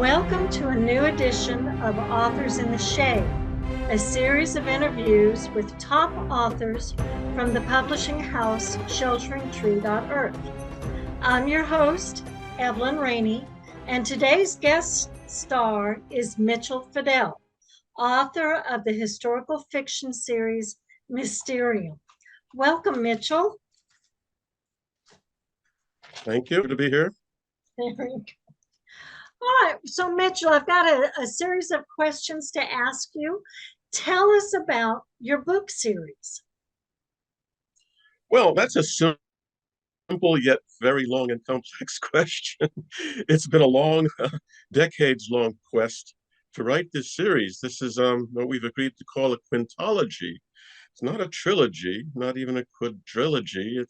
Welcome to a new edition of Authors in the Shade, a series of interviews with top authors from the publishing house ShelteringTree.Earth. I'm your host, Evelyn Rainey, and today's guest star is Mitchel Fidel, author of the historical fiction series Mysterium. Welcome, Mitchel. Thank you. Good to be here. All right, so Mitchel, I've got a series of questions to ask you. Tell us about your book series. Well, that's a simple yet very long and complex question. It's been a long, decades-long quest to write this series. This is what we've agreed to call a quintology. It's not a trilogy, not even a quadrilogy.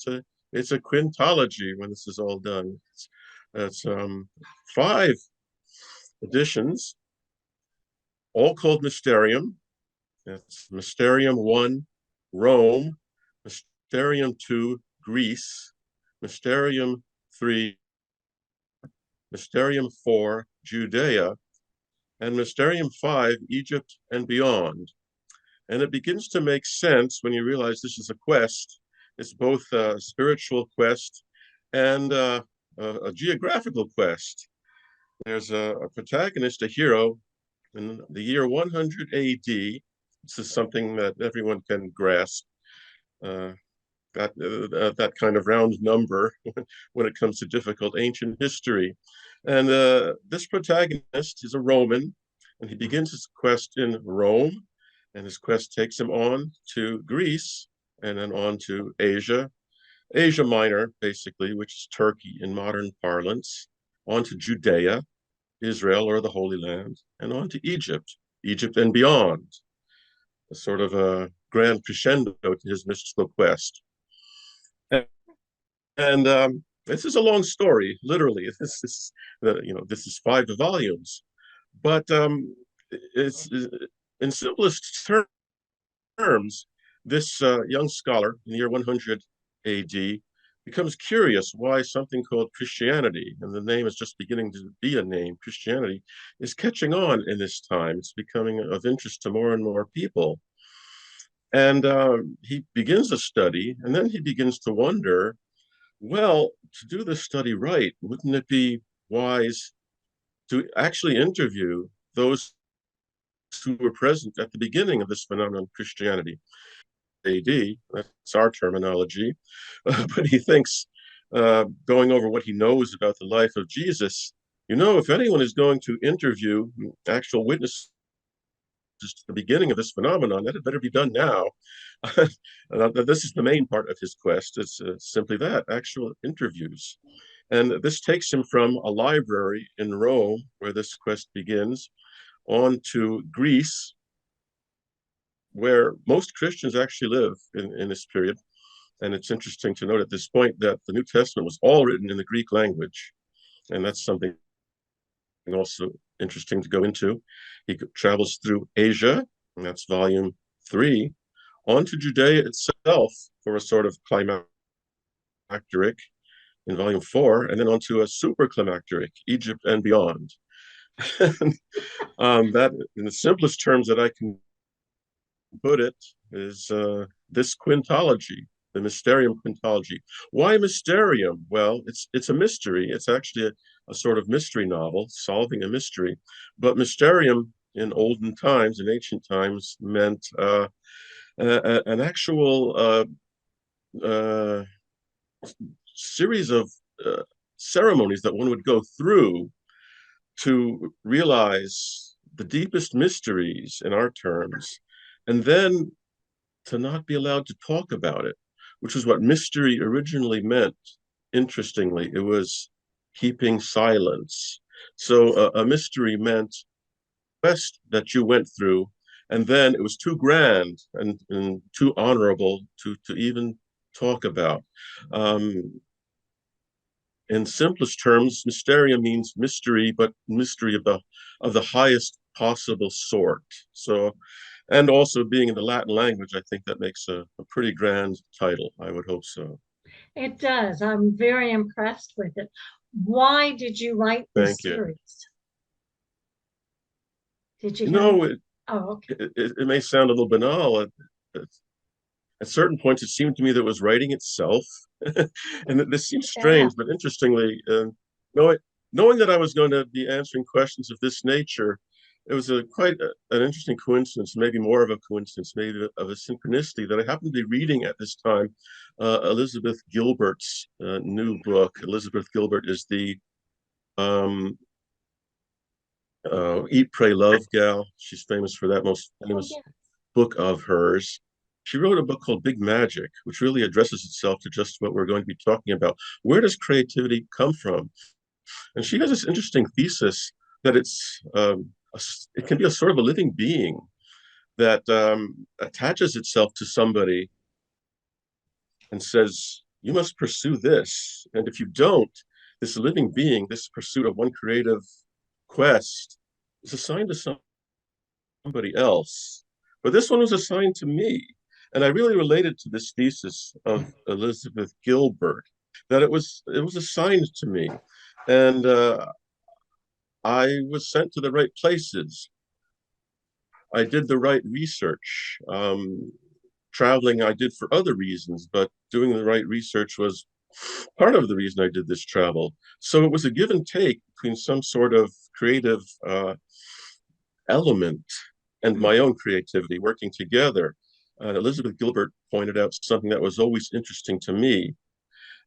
It's a quintology when this is all done. It's 5 editions, all called Mysterium. That's Mysterium 1, Rome, Mysterium 2, Greece, Mysterium 3, Mysterium 4, Judea, and Mysterium 5, Egypt and beyond. And it begins to make sense when you realize this is a quest. It's both a spiritual quest and a geographical quest. There's a protagonist, a hero, in the year 100 AD. This is something that everyone can grasp, that kind of round number when it comes to difficult ancient history. And this protagonist is a Roman, and he begins his quest in Rome, and his quest takes him on to Greece, and then on to Asia Minor, basically, which is Turkey in modern parlance, on to Judea, Israel or the Holy Land, and on to Egypt and beyond. A sort of a grand crescendo to his mystical quest. And this is a long story, literally. This is 5 volumes, but it's in simplest terms. This young scholar in the year 100 AD becomes curious why something called Christianity, and the name is just beginning to be a name, Christianity, is catching on in this time. It's becoming of interest to more and more people. And he begins a study, and then he begins to wonder, well, to do this study right, wouldn't it be wise to actually interview those who were present at the beginning of this phenomenon, Christianity? AD, that's our terminology, but he thinks, going over what he knows about the life of Jesus, if anyone is going to interview actual witnesses to the beginning of this phenomenon, that had better be done now. This is the main part of his quest. It's simply that, actual interviews. And this takes him from a library in Rome, where this quest begins, on to Greece, where most Christians actually live in this period. And it's interesting to note at this point that the New Testament was all written in the Greek language. And that's something also interesting to go into. He travels through Asia, and that's volume 3, onto Judea itself for a sort of climacteric in volume 4, and then onto a super climacteric, Egypt and beyond. That, in the simplest terms that I can put it, is this quintology, the Mysterium quintology. Why Mysterium? Well, it's a mystery. It's actually a sort of mystery novel, solving a mystery. But Mysterium in olden times, in ancient times, meant an actual series of ceremonies that one would go through to realize the deepest mysteries in our terms, and then to not be allowed to talk about it, which is what mystery originally meant. Interestingly, it was keeping silence. So a mystery meant quest that you went through, and then it was too grand and too honorable to even talk about. In simplest terms, mysterium means mystery, but mystery of the highest possible sort. So, and also being in the Latin language, I think that makes a pretty grand title. I would hope so. It does. I'm very impressed with it. Why did you write this series? Did you know? No, Oh, okay. it may sound a little banal. At certain points, it seemed to me that it was writing itself. And this seems Yeah. strange, but interestingly, knowing, knowing that I was going to be answering questions of this nature, it was an interesting coincidence, maybe more of a coincidence, maybe of a synchronicity, that I happened to be reading at this time Elizabeth Gilbert's new book. Elizabeth Gilbert is the um, Eat, Pray, Love gal. She's famous for that most Oh, famous yeah. book of hers. She wrote a book called Big Magic, which really addresses itself to just what we're going to be talking about. Where does creativity come from? And she has this interesting thesis that it can be a sort of a living being that attaches itself to somebody and says, you must pursue this. And if you don't, this living being, this pursuit of one creative quest, is assigned to somebody else. But this one was assigned to me. And I really related to this thesis of Elizabeth Gilbert, that it was assigned to me. And I was sent to the right places. I did the right research. Traveling I did for other reasons, but doing the right research was part of the reason I did this travel. So it was a give and take between some sort of creative element and my own creativity working together. Elizabeth Gilbert pointed out something that was always interesting to me,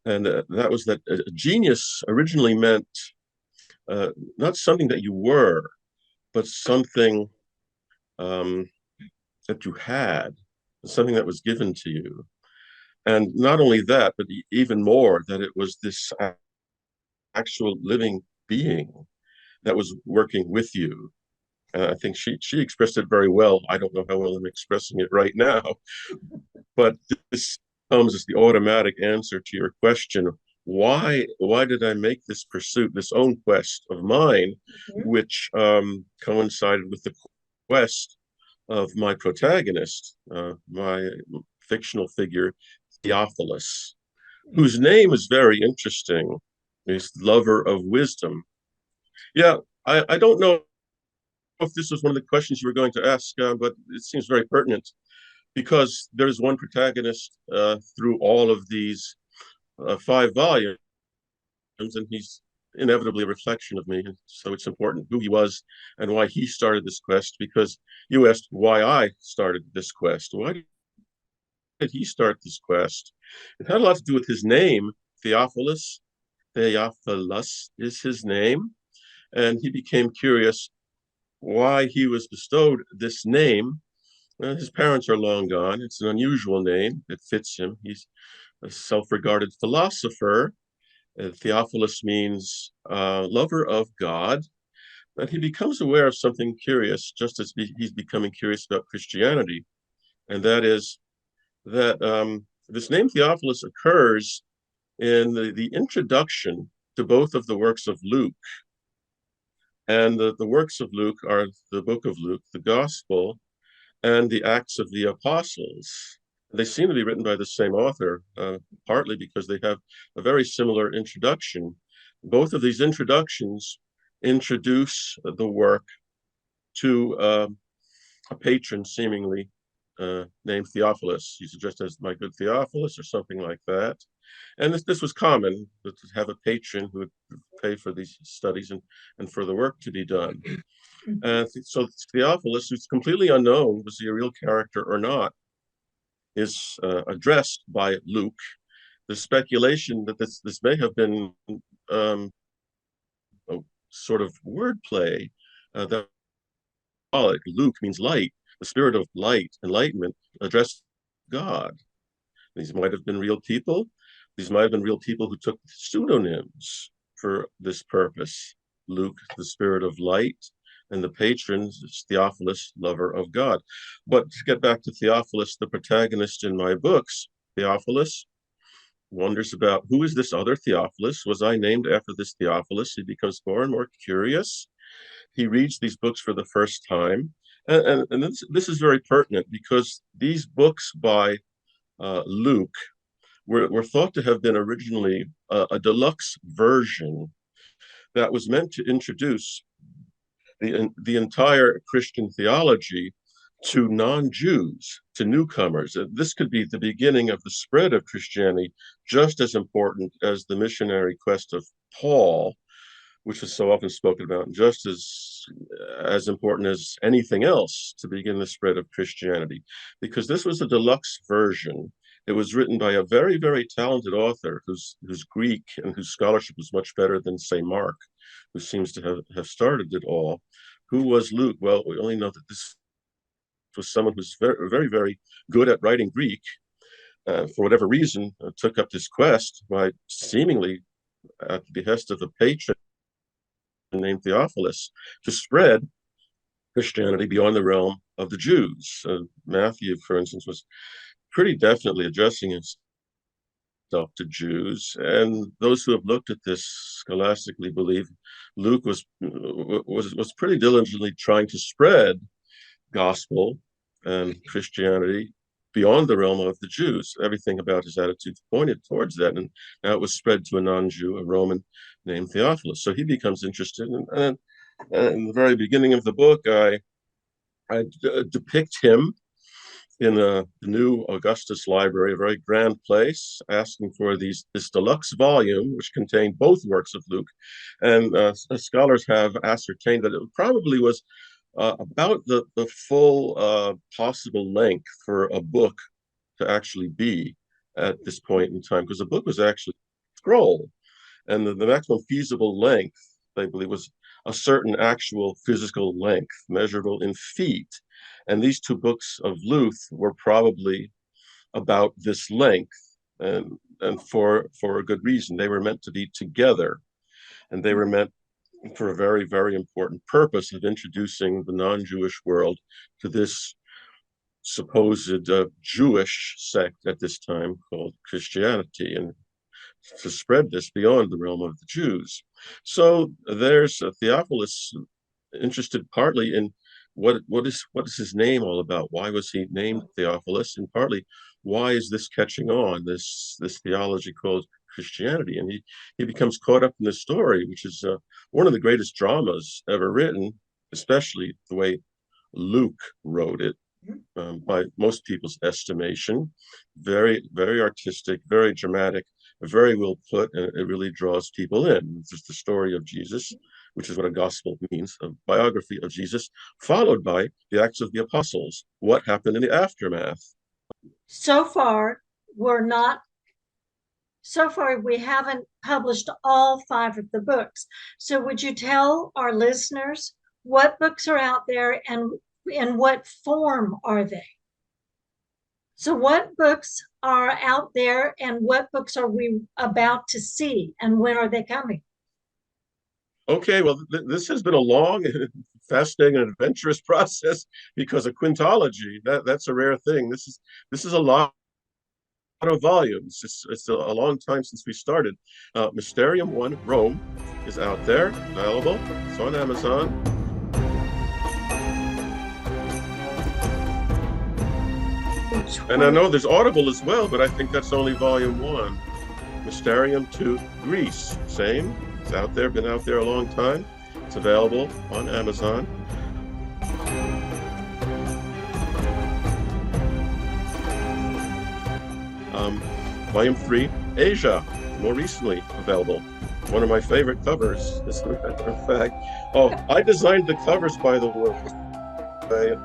and that was that genius originally meant not something that you were, but something um, that you had, something that was given to you. And not only that, but even more, that it was this actual living being that was working with you. I think she expressed it very well. I don't know how well I'm expressing it right now, but this comes as the automatic answer to your question. Why did I make this pursuit, this own quest of mine, Mhm. which coincided with the quest of my protagonist, my fictional figure, Theophilus, whose name is very interesting. He's lover of wisdom. Yeah, I don't know if this was one of the questions you were going to ask, but it seems very pertinent because there's one protagonist through all of these 5 volumes, and he's inevitably a reflection of me. So it's important who he was and why he started this quest, because you asked why I started this quest. Why did he start this quest? It had a lot to do with his name, Theophilus. Theophilus is his name. And he became curious why he was bestowed this name. His parents are long gone. It's an unusual name. It fits him. He's a self-regarded philosopher. Theophilus means lover of God. And he becomes aware of something curious, just as he's becoming curious about Christianity. And that is that this name Theophilus occurs in the introduction to both of the works of Luke. And the works of Luke are the book of Luke, the Gospel, and the Acts of the Apostles. They seem to be written by the same author, partly because they have a very similar introduction. Both of these introductions introduce the work to a patron, seemingly named Theophilus. He's addressed as my good Theophilus or something like that. And this was common, to have a patron who would pay for these studies and for the work to be done. So Theophilus, who's completely unknown, was he a real character or not, is addressed by Luke. There's speculation that this may have been um, a sort of wordplay. That Luke means light, the spirit of light, enlightenment, addressed God. These might have been real people. These might have been real people who took pseudonyms for this purpose. Luke, the spirit of light, and the patrons, Theophilus, lover of God. But to get back to Theophilus, the protagonist in my books, Theophilus wonders about who is this other Theophilus? Was I named after this Theophilus? He becomes more and more curious. He reads these books for the first time. And this is very pertinent because these books by Luke were thought to have been originally a deluxe version that was meant to introduce the entire Christian theology to non-Jews, to newcomers. This could be the beginning of the spread of Christianity, just as important as the missionary quest of Paul, which is so often spoken about, and just as important as anything else to begin the spread of Christianity, because this was a deluxe version. It was written by a very, very talented author who's Greek and whose scholarship was much better than, say, Mark, who seems to have started it all. Who was Luke? Well, we only know that this was someone who's very, very, very good at writing Greek. For whatever reason, took up this quest by seemingly at the behest of a patron named Theophilus to spread Christianity beyond the realm of the Jews. Matthew, for instance, was pretty definitely addressing himself to Jews, and those who have looked at this scholastically believe Luke was pretty diligently trying to spread gospel and Christianity beyond the realm of the Jews. Everything about his attitude pointed towards that, and now it was spread to a non-Jew, a Roman named Theophilus. So he becomes interested, and in the very beginning of the book, I depict him in the new Augustus Library, a very grand place, asking for this deluxe volume, which contained both works of Luke. And scholars have ascertained that it probably was about the full possible length for a book to actually be at this point in time, because the book was actually a scroll, and the maximum feasible length, they believe, was a certain actual physical length measurable in feet. And these two books of Luke were probably about this length, and for a good reason. They were meant to be together, and they were meant for a very, very important purpose of introducing the non-Jewish world to this supposed Jewish sect at this time called Christianity, and to spread this beyond the realm of the Jews. So there's Theophilus interested partly in what is his name all about? Why was he named Theophilus? And partly, why is this catching on, this theology called Christianity? And he becomes caught up in the story, which is one of the greatest dramas ever written, especially the way Luke wrote it, by most people's estimation. Very, very artistic, very dramatic, very well put, and it really draws people in. It's just the story of Jesus, which is what a gospel means, a biography of Jesus, followed by the Acts of the Apostles. What happened in the aftermath? So far, we haven't published all 5 of the books. So would you tell our listeners what books are out there and in what form are they? So what books are out there and what books are we about to see, and when are they coming? Okay, well, this has been a long, fascinating, and adventurous process, because a quintology, that's a rare thing. This is a lot of volumes. It's a long time since we started. Mysterium 1, Rome, is out there, available. It's on Amazon. And I know there's Audible as well, but I think that's only volume 1. Mysterium 2, Greece, same. It's out there, been out there a long time. It's available on Amazon. Volume 3, Asia, more recently available. One of my favorite covers, as a matter of fact. Oh, I designed the covers, by the way.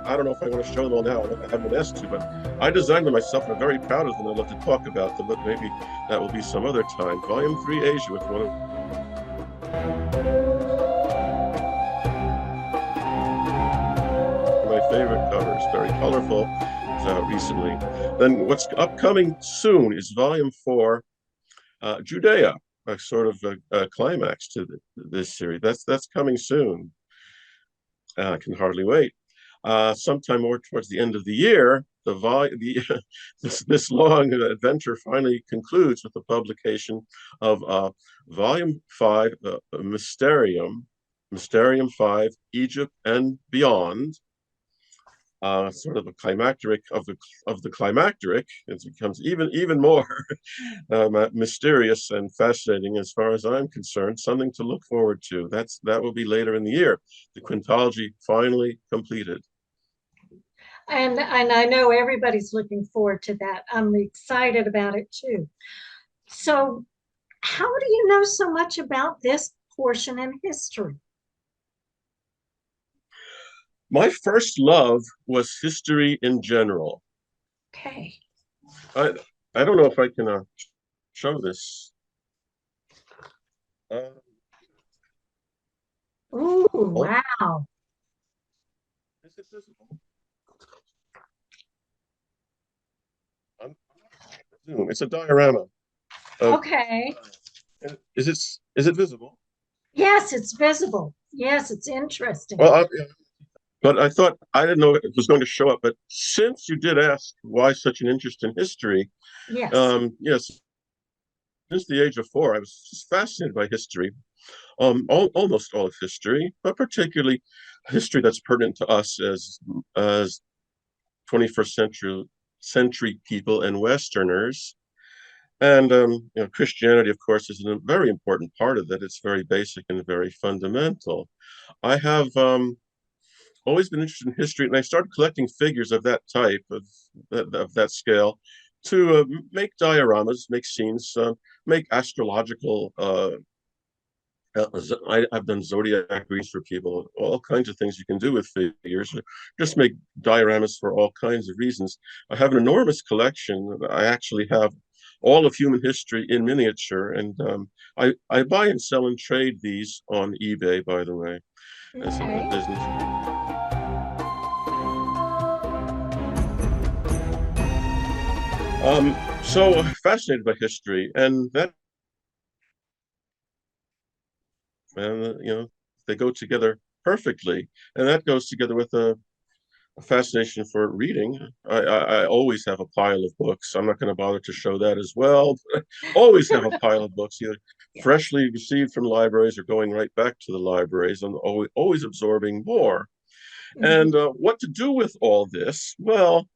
I don't know if I want to show them all now. I haven't asked to, but I designed them myself, and I'm very proud of them. I'd love to talk about them, but maybe that will be some other time. Volume 3, Asia, with one of my favorite covers, very colorful, is out recently. Then what's upcoming soon is Volume 4, Judea, a sort of a climax to this series. That's coming soon. I can hardly wait. Sometime more towards the end of the year, this long adventure finally concludes with the publication of Volume 5, Mysterium 5, Egypt and Beyond. sort of a climacteric of the climacteric. It becomes even more mysterious and fascinating as far as I'm concerned. Something to look forward to. That will be later in the year. The quintology finally completed. And I know everybody's looking forward to that. I'm excited about it too. So, how do you know so much about this portion in history? My first love was history in general. Okay. I I don't know if I can show this. Uh, Ooh, oh, wow. is it visible? I'm Zoom. It's a diorama of. Okay. Is it visible? Yes, it's visible. Yes, it's interesting. Well, yeah. But I thought I didn't know it was going to show up. But since you did ask why such an interest in history, Yes. yes, since the age of 4, I was just fascinated by history. Almost all of history, but particularly history that's pertinent to us as 21st century people and Westerners. And Christianity, of course, is a very important part of that. It's very basic and very fundamental. I have always been interested in history, and I started collecting figures of that type, of that scale, to make dioramas, make scenes, make astrological. I've done zodiac reads for people, all kinds of things you can do with figures. Just make dioramas for all kinds of reasons. I have an enormous collection. I actually have all of human history in miniature, and I buy and sell and trade these on eBay, by the way, as a Okay. business. So fascinated by history, and they go together perfectly, and that goes together with a fascination for reading. I always have a pile of books. I'm not going to bother to show that as well, but I always have a pile of books, either Yes. freshly received from libraries or going right back to the libraries. I'm always absorbing more. Mhm. And what to do with all this? Well,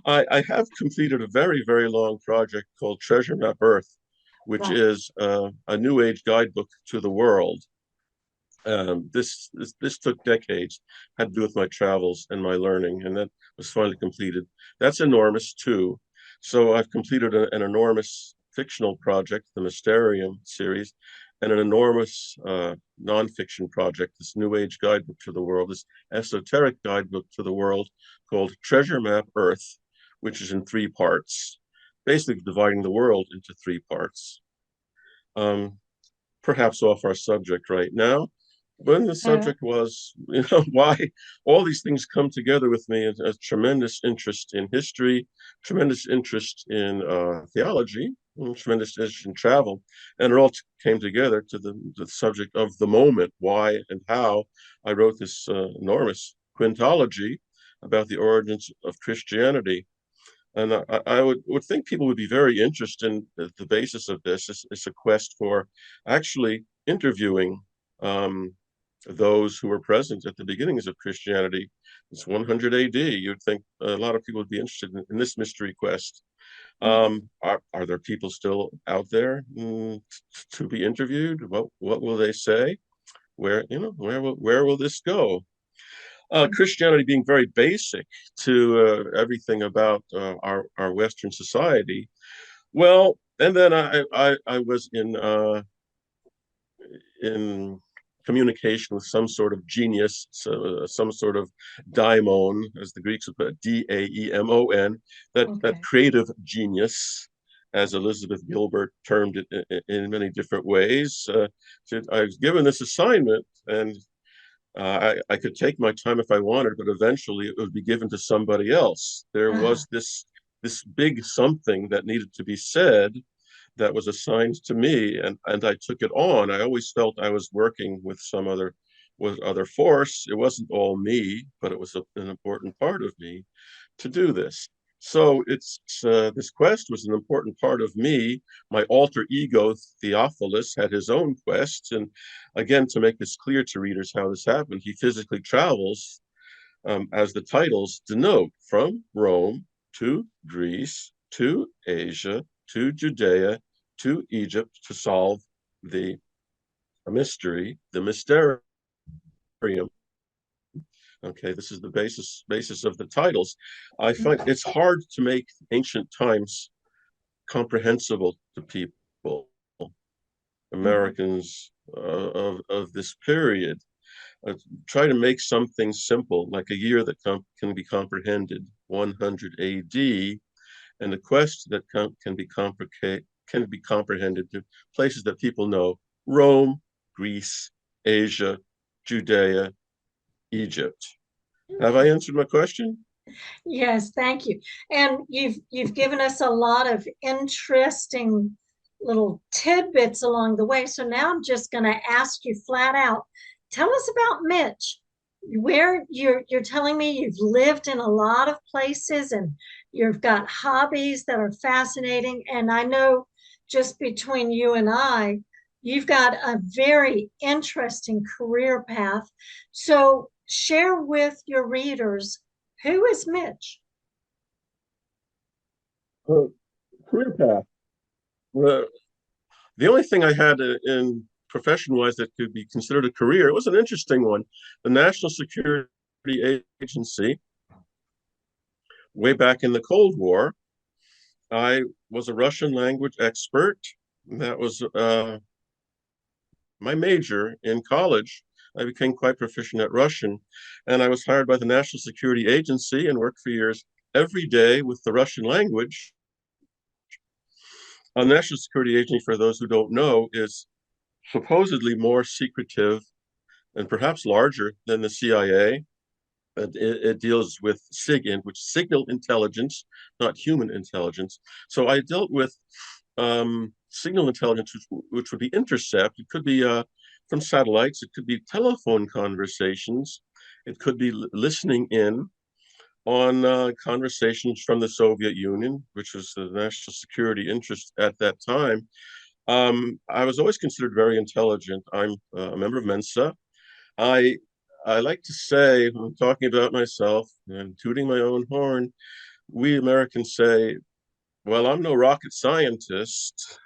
I have completed a very, very long project called Treasure Map Earth, which Right. is a New Age guidebook to the world. This took decades, had to do with my travels and my learning, and that was finally completed. That's enormous too. So I've completed an enormous fictional project, the Mysterium series, and an enormous nonfiction project, this New Age guidebook to the world, this esoteric guidebook to the world called Treasure Map Earth, which is in 3 parts, basically dividing the world into 3 parts. Um, Perhaps off our subject right now. When the Uh, subject was, why all these things come together with me, a tremendous interest in history, tremendous interest in theology, tremendous interest in travel, and it all came together to the subject of the moment, why and how I wrote this enormous quintology about the origins of Christianity. And I would think people would be very interested in the basis of this. It's a quest for actually interviewing those who were present at the beginnings of Christianity. It's 100 AD. You'd think a lot of people would be interested in this mystery quest. mhm. Are there people still out there to be interviewed? What will they say? Where will this go? Christianity being very basic to everything about our Western society. Well, and then I was in communication with some sort of genius, some sort of daimon, as the Greeks would put it, Daemon, that Okay. creative genius, as Elizabeth Gilbert termed it in many different ways. I was given this assignment, and I could take my time if I wanted, but eventually it would be given to somebody else. There Uh-huh. was this big something that needed to be said that was assigned to me, and I took it on. I always felt I was working with other force. It wasn't all me, but it was an important part of me to do this. So this quest was an important part of me. My alter ego Theophilus had his own quest, and again, to make this clear to readers how this happened, he physically travels as the titles denote, from Rome to Greece to Asia to Judea to Egypt to solve the mystery, the mysterium. Okay, this is the basis of the titles. I find it's hard to make ancient times comprehensible to people, Americans of this period. Try to make something simple, like a year that can be comprehended, 100 AD, and a quest that can be comprehended to places that people know: Rome, Greece, Asia, Judea, Egypt. Have I answered my question? Yes, thank you. And you've given us a lot of interesting little tidbits along the way. So now I'm just going to ask you flat out, tell us about Mitch. Where you're telling me you've lived in a lot of places and you've got hobbies that are fascinating. And I know just between you and I, you've got a very interesting career path. So share with your readers, who is Mitch? Career path. Well, the only thing I had in profession-wise that could be considered a career, it was an interesting one. The National Security Agency, way back in the Cold War, I was a Russian language expert. That was my major in college. I became quite proficient at Russian, and I was hired by the National Security Agency and worked for years every day with the Russian language. A National Security Agency, for those who don't know, is supposedly more secretive and perhaps larger than the CIA. It deals with SIGINT, which is signal intelligence, not human intelligence. So I dealt with signal intelligence, which would be intercept. It could be from satellites. It could be telephone conversations. It could be listening in on conversations from the Soviet Union, which was the national security interest at that time. I was always considered very intelligent. I'm a member of Mensa. I I like to say, when I'm talking about myself and tooting my own horn, we Americans say, well, I'm no rocket scientist,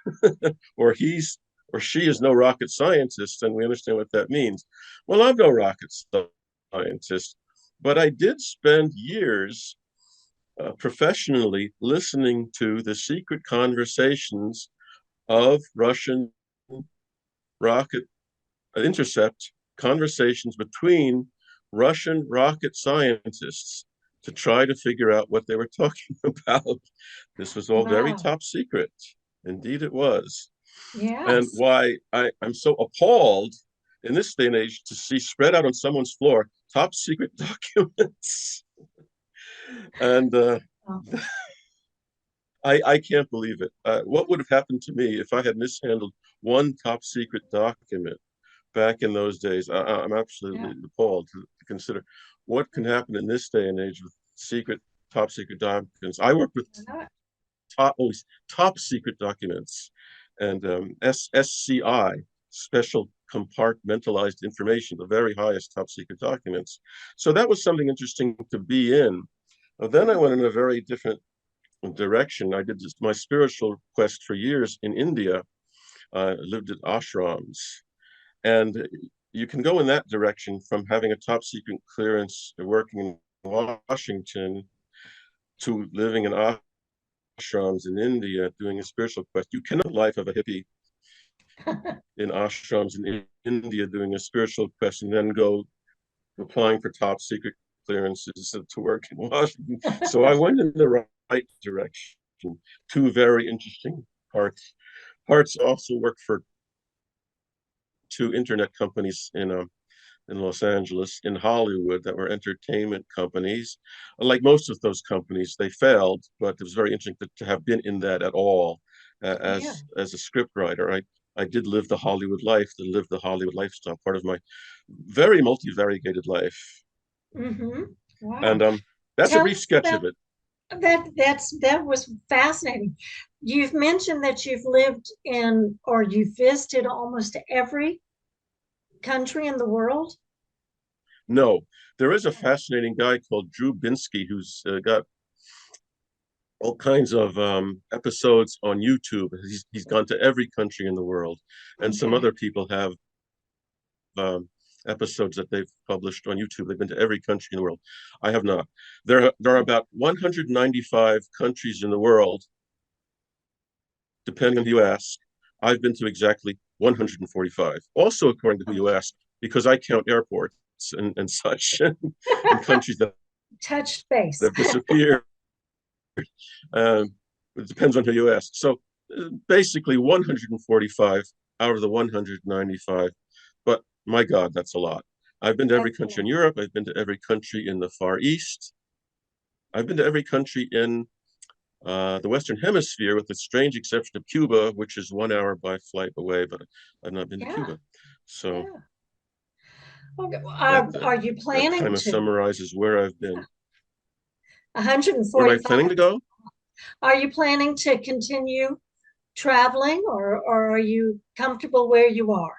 or he's or she is no rocket scientist, and we understand what that means. Well, I'm no rocket scientist, but I did spend years professionally listening to the secret conversations of Russian rocket intercept conversations between Russian rocket scientists to try to figure out what they were talking about. This was all very Wow. top secret. Indeed, it was. And Yes. why I'm so appalled in this day and age to see spread out on someone's floor top secret documents. And Oh, I can't believe it. What would have happened to me if I had mishandled one top secret document back in those days? I'm yeah. absolutely appalled to consider what can happen in this day and age with top secret documents. I work with top secret documents and SCI, special compartmentalized information, the very highest top secret documents. So that was something interesting to be in. Then I went in a very different direction. I did my spiritual quest for years in India. Lived at ashrams, and you can go in that direction from having a top secret clearance, working in Washington, to living in ashrams in India, doing a spiritual quest. You cannot life of a hippie in ashrams in India doing a spiritual quest and then go applying for top secret clearances to work in Washington. So I went in the right direction. Two very interesting parts. Parts also worked for two internet companies in Los Angeles, in Hollywood, that were entertainment companies. Like most of those companies, they failed, but it was very interesting to have been in that at all Yeah. as a script writer. I did live the Hollywood life, to live the Hollywood lifestyle, part of my very multi-variegated life. Mm-hmm. And Wow. that's a Tell brief us sketch about of it. that was fascinating. You've mentioned that you've lived in or you've visited almost every country in the world. No, there is a fascinating guy called Drew Binsky who's got all kinds of episodes on YouTube. He's gone to every country in the world, and some Okay. other people have um, episodes that they've published on YouTube. They've been to every country in the world. I have not. There are about 195 countries in the world, depending on who you ask. I've been to exactly 145. Also, according to who you ask, because I count airports and such in countries that Touched base. have disappeared. It depends on who you ask. So basically 145 out of the 195. But my God, that's a lot. I've been to every That's a country in lot. Europe. I've been to every country in the Far East. I've been to every country in the Western Hemisphere, with the strange exception of Cuba, which is 1 hour by flight away, but I've not been to Yeah, Cuba. So yeah. Okay. that Are you that planning kind of to? summarizes where I've been. Where am I 145. planning to go? Are you planning to continue traveling or are you comfortable where you are?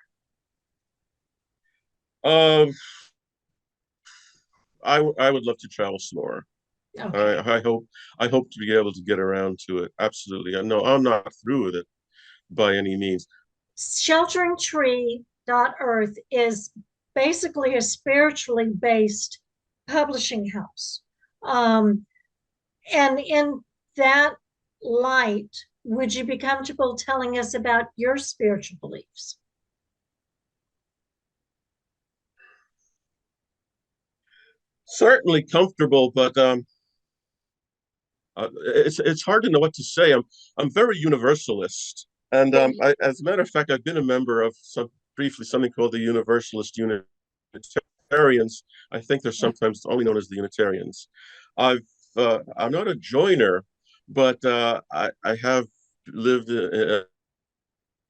Um, I would love to travel some more. Okay. I hope to be able to get around to it. Absolutely. No, I'm not through with it by any means. ShelteringTree.Earth is basically a spiritually based publishing house. Um, and in that light, would you be comfortable telling us about your spiritual beliefs? Certainly comfortable, but it's hard to know what to say. I'm very universalist, and as a matter of fact, I've been a member of some briefly something called the Universalist Unitarians. I think they're sometimes only known as the Unitarians. I've I'm not a joiner, but I have lived in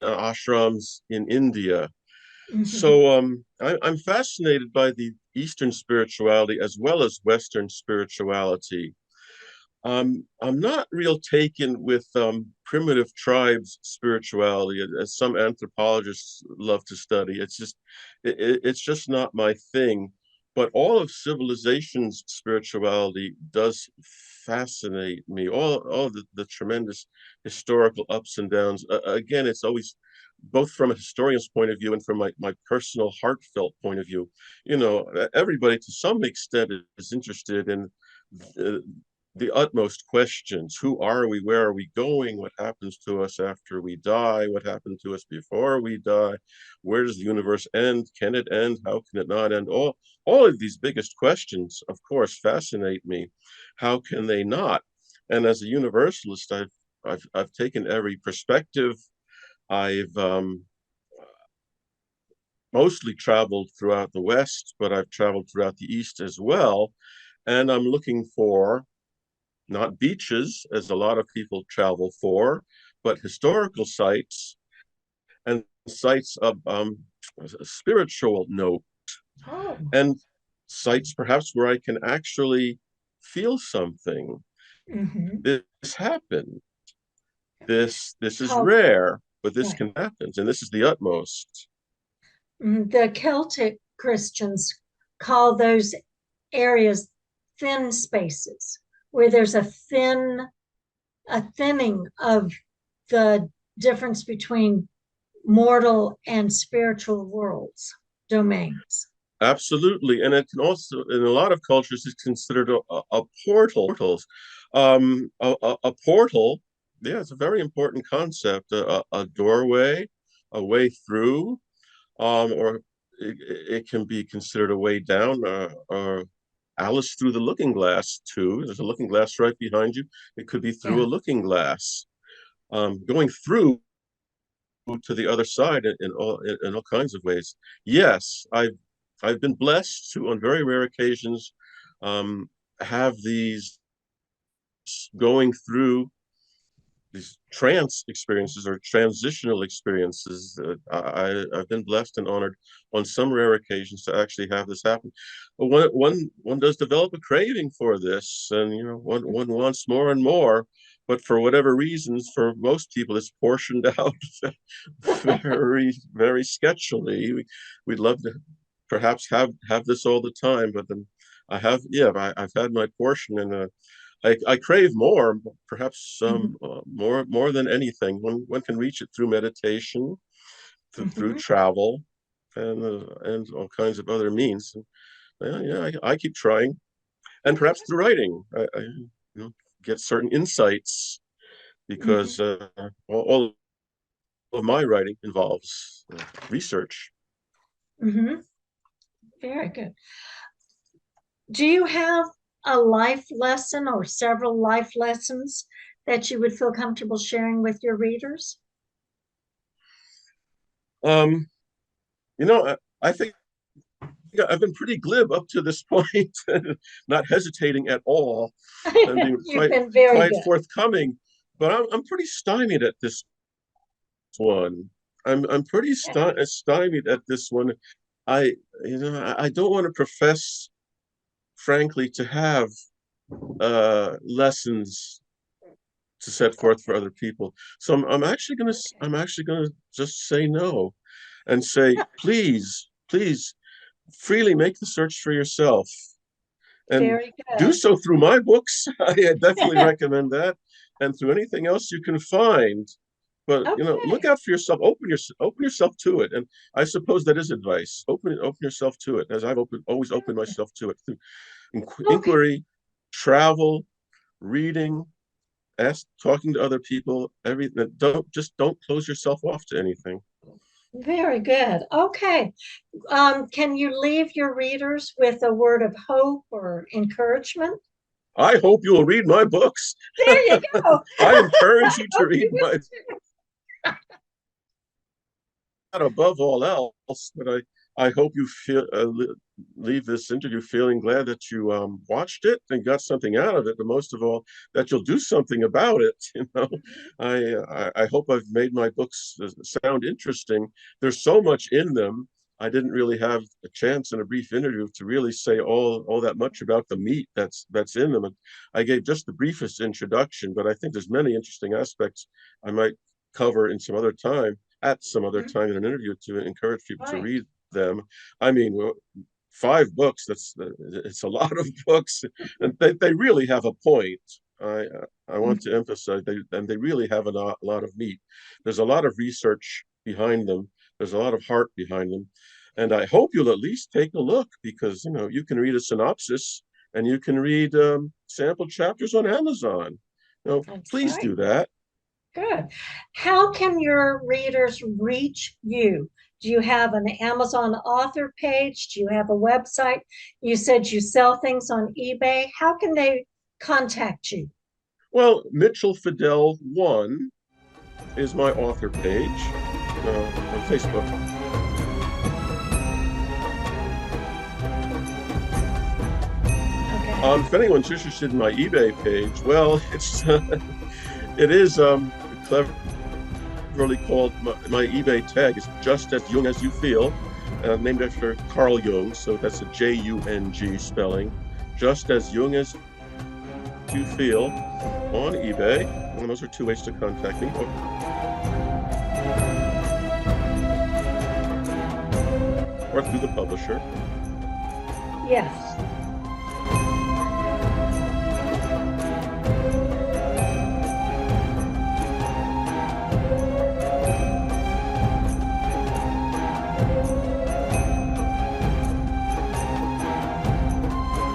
ashrams in India. Mhm. So I'm fascinated by the Eastern spirituality as well as Western spirituality. I'm not real taken with primitive tribes spirituality, as some anthropologists love to study. It's just not my thing. But all of civilization's spirituality does fascinate me. All the tremendous historical ups and downs. Again, it's always both from a historian's point of view and from my personal heartfelt point of view. You know, everybody to some extent is interested in uh, the utmost questions. Who are we? Where are we going? What happens to us after we die? What happened to us before we die? Where does the universe end? Can it end? How can it not end? All of these biggest questions, of course, fascinate me. How can they not? And as a universalist, I've taken every perspective. I've mostly traveled throughout the West, but I've traveled throughout the East as well. And I'm looking for not beaches, as a lot of people travel for, but historical sites and sites of a spiritual note, Oh, and sites perhaps where I can actually feel something. mhm. This happened. This is Called, rare, but this right. can happen, and this is the utmost. The Celtic Christians call those areas thin spaces where there's a thinning of the difference between mortal and spiritual worlds, domains. Absolutely, and it can also, in a lot of cultures, it's considered a portal. A portal, yeah, it's a very important concept. A doorway, a way through, or it can be considered a way down. Or Alice through the looking glass too. There's a looking glass right behind you. It could be through Yeah. a looking glass. Going through to the other side in all kinds of ways. Yes, I've been blessed to, on very rare occasions, um, have these going through these trance experiences or transitional experiences. I've been blessed and honored on some rare occasions to actually have this happen. But one does develop a craving for this, and you know one wants more and more. But for whatever reasons, for most people, it's portioned out very sketchily. We'd love to. perhaps have this all the time, but then I've had my portion, and I crave more, perhaps more than anything. One can reach it through meditation, through travel, and all kinds of other means. I keep trying, and perhaps through writing, get certain insights because all of my writing involves research. Very good. Do you have a life lesson or several life lessons that you would feel comfortable sharing with your readers? I think I've been pretty glib up to this point, not hesitating at all, and being You've been very quite good. forthcoming. But I'm pretty stymied at this one. I'm pretty stymied at this one. I don't want to profess, frankly, to have lessons to set forth for other people. So I'm actually gonna just say no, and say please freely make the search for yourself, and Very do good. so through my books. I definitely recommend that, and through anything else you can find. But look Okay. out for yourself. Open yourself to it, and I suppose that is advice. Open yourself to it, as I've always opened myself to it through Okay. inquiry, travel, reading, talking to other people. Everything. Don't close yourself off to anything. Very good. Okay. Can you leave your readers with a word of hope or encouragement? I hope you will read my books. There you go. I encourage you to Hope you read will my, too. above all else, but I hope you leave this interview feeling glad that you watched it and got something out of it, but most of all, that you'll do something about it. I hope I've made my books sound interesting. There's so much in them. I didn't really have a chance in a brief interview to really say all that much about the meat that's in them. And I gave just the briefest introduction, but I think there's many interesting aspects I might cover in some other time, at some other time in an interview, to encourage people to Right. read them. I mean, 5 books, it's a lot of books, and they really have a point. I want to emphasize they really have a lot of meat. There's a lot of research behind them. There's a lot of heart behind them. And I hope you'll at least take a look, because you can read a synopsis, and you can read sample chapters on Amazon. That's Please right. do that. Good. How can your readers reach you? Do you have an Amazon author page? Do you have a website? You said you sell things on eBay. How can they contact you? Well, Mitchel Fidel 1 is my author page on Facebook. Okay. If anyone's interested in my eBay page, well, it is cleverly called, my eBay tag is Just As Jung As You Feel, named after Carl Jung, so that's a Jung spelling. Just As Jung As You Feel on eBay. And those are 2 ways to contact me. Or through the publisher. Yes.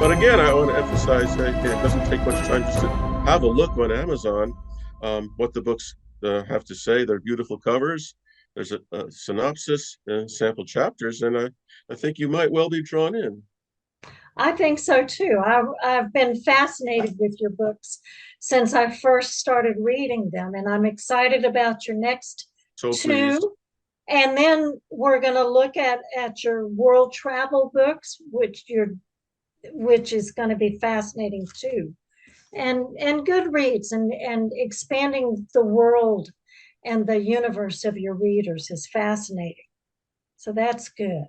But again, I want to emphasize that it doesn't take much time just to have a look on Amazon, what the books have to say. They're beautiful covers. There's a synopsis and sample chapters, and I think you might well be drawn in. I think so too. I've been fascinated with your books since I first started reading them, and I'm excited about your next So pleased. 2. And then we're going to look at your world travel books, which is going to be fascinating too. And Goodreads and expanding the world and the universe of your readers is fascinating. So that's good.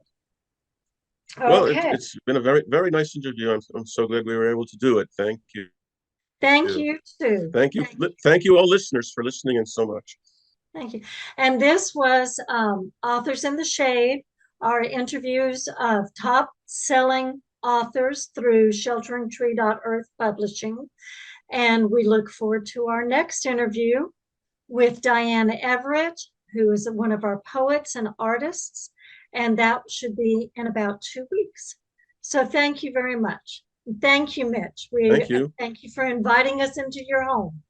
Well, Okay. it's been a very, very nice interview. I'm so glad we were able to do it. Thank you. Thank you too. Thank you. Thank you all listeners for listening in so much. Thank you. And this was Authors in the Shade our interviews of top-selling authors through ShelteringTree.Earth Publishing. And we look forward to our next interview with Diane Everett, who is one of our poets and artists. And that should be in about 2 weeks. So thank you very much. Thank you, Mitch. Thank you. Thank you for inviting us into your home.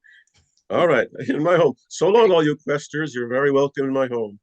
All right, in my home. So long, all you questers. You're very welcome in my home.